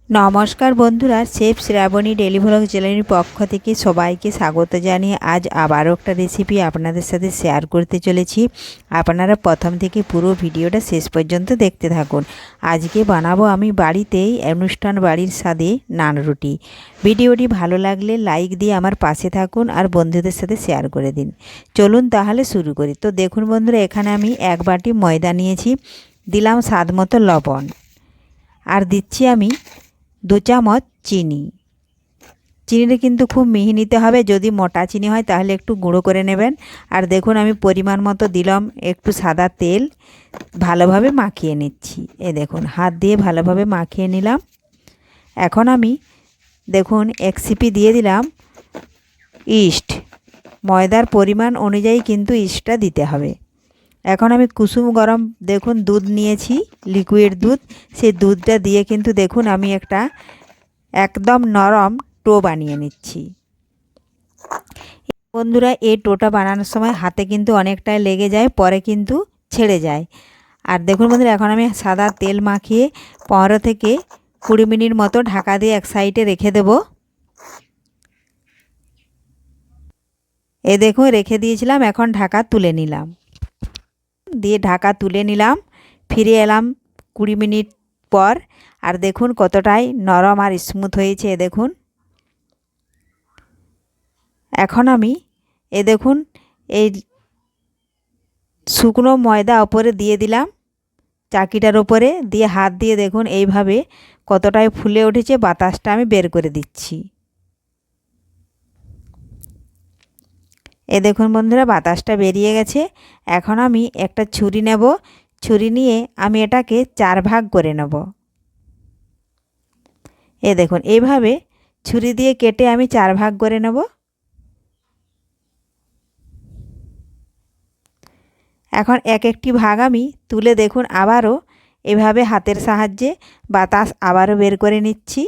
নমস্কার বন্ধুরা, chef Shrabani daily vlog চ্যানেলের পক্ষ থেকে সবাইকে স্বাগত জানিয়ে আজ আবারও একটা রেসিপি আপনাদের সাথে শেয়ার করতে চলেছি। আপনারা প্রথম থেকে পুরো ভিডিওটা শেষ পর্যন্ত দেখতে থাকুন। আজকে বানাবো আমি বাড়িতেই অনুষ্ঠান বাড়ির স্বাদে নান রুটি। ভিডিওটি ভালো লাগলে লাইক দিয়ে আমার পাশে থাকুন আর বন্ধুদের সাথে শেয়ার করে দিন। চলুন তাহলে শুরু করি। তো দেখুন বন্ধুরা, এখানে আমি 1 বাটি ময়দা নিয়েছি, দিলাম স্বাদ মতো লবণ, আর দিচ্ছি আমি 2 চামচ চিনি। চিনিটা কিন্তু খুব মিহি নিতে হবে, যদি মোটা চিনি হয় তাহলে একটু গুঁড়ো করে নেবেন। আর দেখুন আমি পরিমাণ মতো দিলাম একটু সাদা তেল, ভালোভাবে মাখিয়ে নিচ্ছি। দেখুন হাত দিয়ে ভালোভাবে মাখিয়ে নিলাম। এখন আমি দেখুন 1 সিপি দিয়ে দিলাম ইস্ট। ময়দার পরিমাণ অনুযায়ী কিন্তু ইস্টটা দিতে হবে। এখন আমি কুসুম গরম দেখুন দুধ নিয়েছি, লিকুইড দুধ। সেই দুধটা দিয়ে কিন্তু দেখুন আমি একটা একদম নরম টো বানিয়ে নিচ্ছি। বন্ধুরা, এই টোটা বানানোর সময় হাতে কিন্তু অনেকটাই লেগে যায়, পরে কিন্তু ছেড়ে যায়। আর দেখুন বন্ধুরা, এখন আমি সাদা তেল মাখিয়ে 15 থেকে 20 মিনিট মতো ঢাকা দিয়ে এক সাইডে রেখে দেব। দেখুন রেখে দিয়েছিলাম, এখন ঢাকা তুলে নিলাম। দিয়ে ঢাকা তুলে নিলাম, ফিরে এলাম 20 মিনিট পর। আর দেখুন কতটাই নরম আর স্মুথ হয়েছে। দেখুন এখন আমি দেখুন এই শুকনো ময়দা ওপরে দিয়ে দিলাম, চাকিটার ওপরে দিয়ে হাত দিয়ে দেখুন এইভাবে কতটাই ফুলে উঠেছে। বাতাসটা আমি বের করে দিচ্ছি। দেখুন বন্ধুরা, বাতাসটা বেরিয়ে গেছে। এখন আমি একটা ছুরি নেব, ছুরি নিয়ে আমি এটাকে 4 ভাগ করে নেব। দেখুন এইভাবে ছুরি দিয়ে কেটে আমি 4 ভাগ করে নেব। এখন এক একটি ভাগ আমি তুলে দেখুন আবারও এভাবে হাতের সাহায্যে বাতাস আবারও বের করে নিচ্ছি।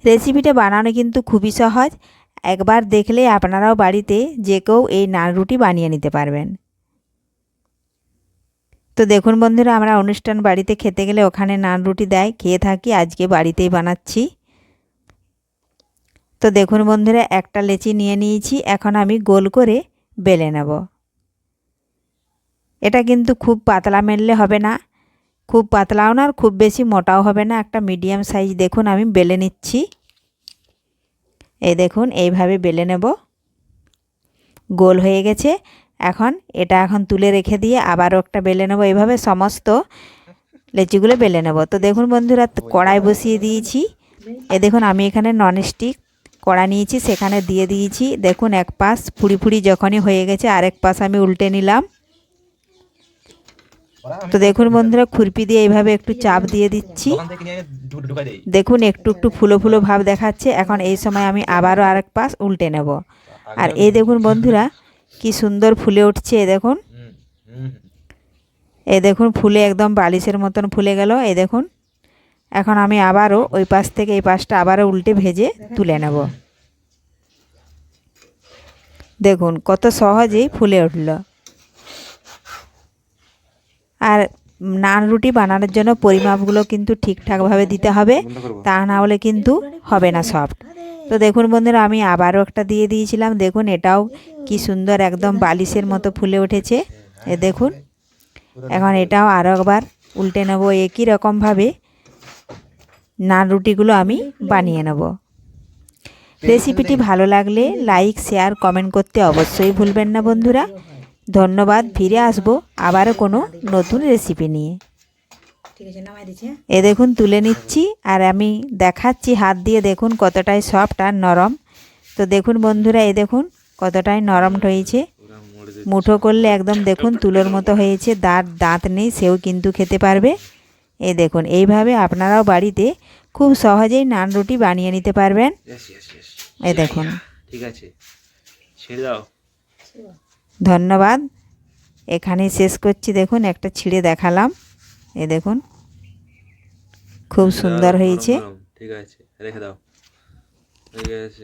রেসিপিটা বানানো কিন্তু খুবই সহজ, একবার দেখলে আপনারাও বাড়িতে যে কেউ এই নান রুটি বানিয়ে নিতে পারবেন। তো দেখুন বন্ধুরা, আমরা অনুষ্ঠান বাড়িতে খেতে গেলে ওখানে নান রুটি দেয়, খেয়ে থাকি, আজকে বাড়িতেই বানাচ্ছি। তো দেখুন বন্ধুরা, একটা লেচি নিয়ে নিয়েছি, এখন আমি গোল করে বেলে নেব। এটা কিন্তু খুব পাতলা মেললে হবে না, খুব পাতলাও না আর খুব বেশি মোটাও হবে না, একটা মিডিয়াম সাইজ দেখুন আমি বেলে নিচ্ছি। দেখুন এইভাবে বেলে নেব। গোল হয়ে গেছে। এখন এখন তুলে রেখে দিয়ে আবারও একটা বেলে নেব, এইভাবে সমস্ত লেচিগুলো বেলে নেব। তো দেখুন বন্ধুরা, কড়াই বসিয়ে দিয়েছি। দেখুন আমি এখানে ননস্টিক কড়া নিয়েছি, সেখানে দিয়ে দিয়েছি। দেখুন এক পাশ ফুড়ি ফুড়ি যখনই হয়ে গেছে আরেক পাশ আমি উল্টে নিলাম। তো দেখুন বন্ধুরা, খুরপি দিয়ে এইভাবে একটু চাপ দিয়ে দিচ্ছি। দেখুন একটু একটু ফুলো ফুলো ভাব দেখাচ্ছে। এখন এই সময় আমি আবারও আরেক পাশ উল্টে নেব। আর দেখুন বন্ধুরা কি সুন্দর ফুলে উঠছে। দেখুন দেখুন ফুলে একদম বালিশের মতন ফুলে গেল। দেখুন এখন আমি আবারও ওই পাশ থেকে এই পাশটা আবারও উল্টে ভেজে তুলে নেব। দেখুন কত সহজেই ফুলে উঠল। আর নান রুটি বানানোর জন্য পরিমাপগুলো কিন্তু ঠিকঠাকভাবে দিতে হবে, তা না হলে কিন্তু হবে না সফট। তো দেখুন বন্ধুরা, আমি আবারও একটা দিয়ে দিয়েছিলাম। দেখুন এটাও কি সুন্দর একদম বালিশের মতো ফুলে উঠেছে। দেখুন এখন এটাও আরও একবার উল্টে নেব। একই রকমভাবে নান রুটিগুলো আমি বানিয়ে নেব। রেসিপিটি ভালো লাগলে লাইক শেয়ার কমেন্ট করতে অবশ্যই ভুলবেন না বন্ধুরা। ধন্যবাদ। ফিরে আসবো আবারও কোনো নতুন রেসিপি নিয়ে। দেখুন তুলে নিচ্ছি আর আমি দেখাচ্ছি হাত দিয়ে, দেখুন কতটাই সফট আর নরম। তো দেখুন বন্ধুরা, দেখুন কতটাই নরম হয়েছে। মুঠো করলে একদম দেখুন তুলোর মতো হয়েছে। দাঁত নেই, সেও কিন্তু খেতে পারবে। দেখুন এইভাবে আপনারাও বাড়িতে খুব সহজেই নান রুটি বানিয়ে নিতে পারবেন। দেখুন ঠিক আছে, ছেড়ে দাও। ধন্যবাদ। এখানেই শেষ করছি। দেখুন একটা ছিঁড়ে দেখালাম। দেখুন খুব সুন্দর হয়েছে। ঠিক আছে, রেখে দাও। ঠিক আছে।